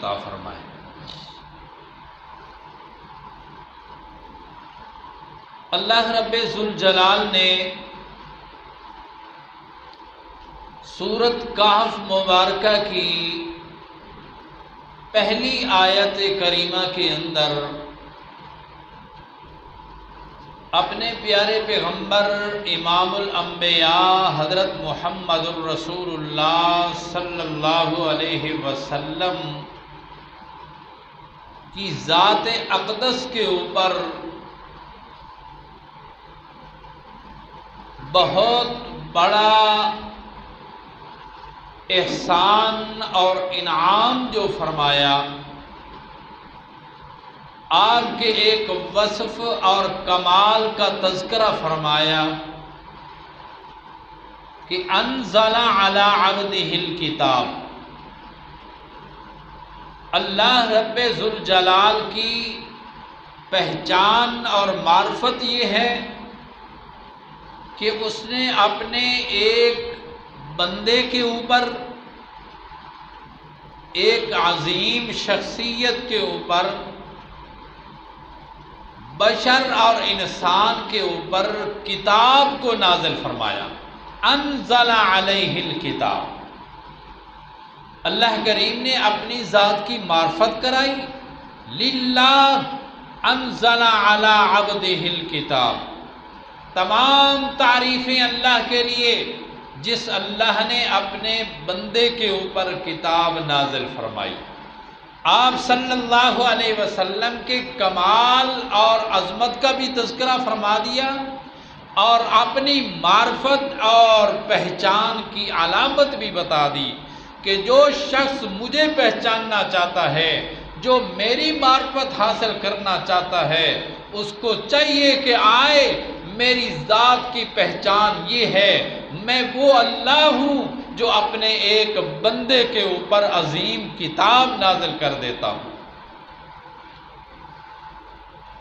عطا فرمائے۔ اللہ رب ذوالجلال نے سورۃ کہف مبارکہ کی پہلی آیت کریمہ کے اندر اپنے پیارے پیغمبر امام الانبیاء حضرت محمد الرسول اللہ صلی اللہ علیہ وسلم کی ذات اقدس کے اوپر بہت بڑا احسان اور انعام جو فرمایا، آپ کے ایک وصف اور کمال کا تذکرہ فرمایا کہ انزل علی عبدہ الکتاب۔ اللہ رب ذوالجلال کی پہچان اور معرفت یہ ہے کہ اس نے اپنے ایک بندے کے اوپر، ایک عظیم شخصیت کے اوپر، بشر اور انسان کے اوپر کتاب کو نازل فرمایا۔ انزل علیہ الکتاب، اللہ کریم نے اپنی ذات کی معرفت کرائی۔ للہ انزل علی عبدہ الکتاب، تمام تعریفیں اللہ کے لیے جس اللہ نے اپنے بندے کے اوپر کتاب نازل فرمائی۔ آپ صلی اللہ علیہ وسلم کے کمال اور عظمت کا بھی تذکرہ فرما دیا اور اپنی معرفت اور پہچان کی علامت بھی بتا دی کہ جو شخص مجھے پہچاننا چاہتا ہے، جو میری معرفت حاصل کرنا چاہتا ہے، اس کو چاہیے کہ آئے۔ میری ذات کی پہچان یہ ہے، میں وہ اللہ ہوں جو اپنے ایک بندے کے اوپر عظیم کتاب نازل کر دیتا ہوں۔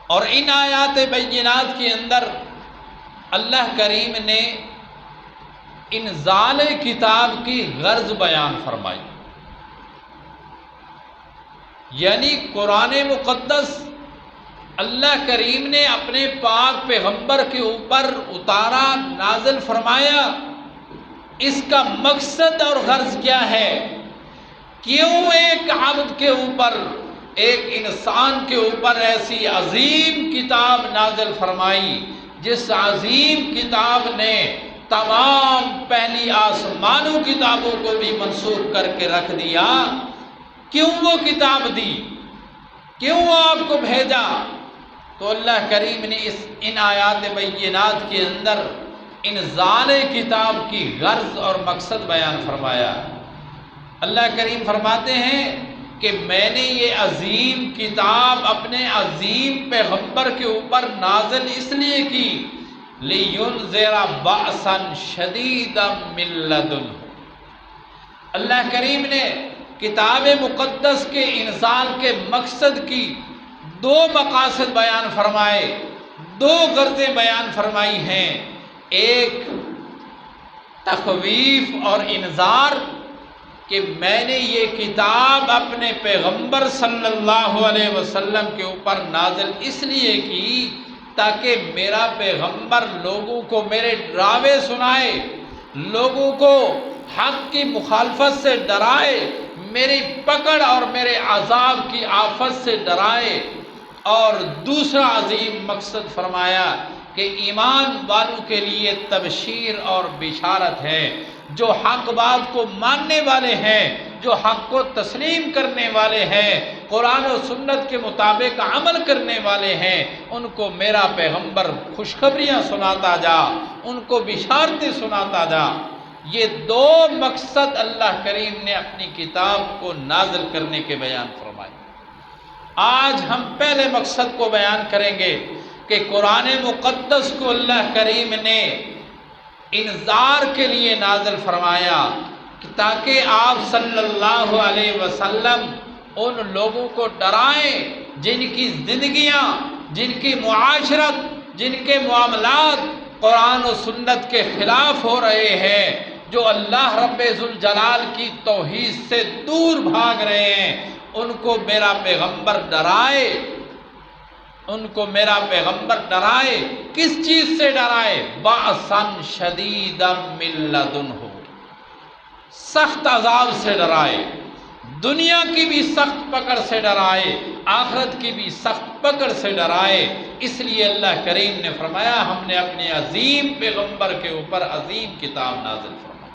اور ان آیات بینات کے اندر اللہ کریم نے انزال کتاب کی غرض بیان فرمائی، یعنی قرآن مقدس اللہ کریم نے اپنے پاک پیغمبر کے اوپر اتارا، نازل فرمایا۔ اس کا مقصد اور غرض کیا ہے؟ کیوں ایک عبد کے اوپر، ایک انسان کے اوپر ایسی عظیم کتاب نازل فرمائی جس عظیم کتاب نے تمام پہلی آسمانوں کتابوں کو بھی منسوخ کر کے رکھ دیا؟ کیوں وہ کتاب دی؟ کیوں آپ کو بھیجا؟ تو اللہ کریم نے ان آیات بینات کے اندر انزال کتاب کی غرض اور مقصد بیان فرمایا۔ اللہ کریم فرماتے ہیں کہ میں نے یہ عظیم کتاب اپنے عظیم پیغمبر کے اوپر نازل اس لیے کی لِيُنذِرَ بَأْسًا شَدِيدًا مِّن لَّدُنْهُ۔ اللہ کریم نے کتاب مقدس کے انزال کے مقصد کی دو مقاصد بیان فرمائے، دو غرضیں بیان فرمائی ہیں۔ ایک تخویف اور انذار کہ میں نے یہ کتاب اپنے پیغمبر صلی اللہ علیہ وسلم کے اوپر نازل اس لیے کی تاکہ میرا پیغمبر لوگوں کو میرے ڈراوے سنائے، لوگوں کو حق کی مخالفت سے ڈرائے، میری پکڑ اور میرے عذاب کی آفت سے ڈرائے۔ اور دوسرا عظیم مقصد فرمایا کہ ایمان والوں کے لیے تبشیر اور بشارت ہے، جو حق بات کو ماننے والے ہیں، جو حق کو تسلیم کرنے والے ہیں، قرآن و سنت کے مطابق عمل کرنے والے ہیں، ان کو میرا پیغمبر خوشخبریاں سناتا جا، ان کو بشارتیں سناتا جا۔ یہ دو مقصد اللہ کریم نے اپنی کتاب کو نازل کرنے کے بیان فرمائے۔ آج ہم پہلے مقصد کو بیان کریں گے کہ قرآن مقدس کو اللہ کریم نے انذار کے لیے نازل فرمایا تاکہ آپ صلی اللہ علیہ وسلم ان لوگوں کو ڈرائیں جن کی زندگیاں، جن کی معاشرت، جن کے معاملات قرآن و سنت کے خلاف ہو رہے ہیں، جو اللہ رب ذوالجلال کی توحید سے دور بھاگ رہے ہیں، ان کو میرا پیغمبر ڈرائے، ان کو میرا پیغمبر ڈرائے۔ کس چیز سے ڈرائے؟ بأسًا شدیدًا من لدنہ، سخت عذاب سے ڈرائے، دنیا کی بھی سخت پکڑ سے ڈرائے، آخرت کی بھی سخت پکڑ سے ڈرائے۔ اس لیے اللہ کریم نے فرمایا ہم نے اپنے عظیم پیغمبر کے اوپر عظیم کتاب نازل فرمائی۔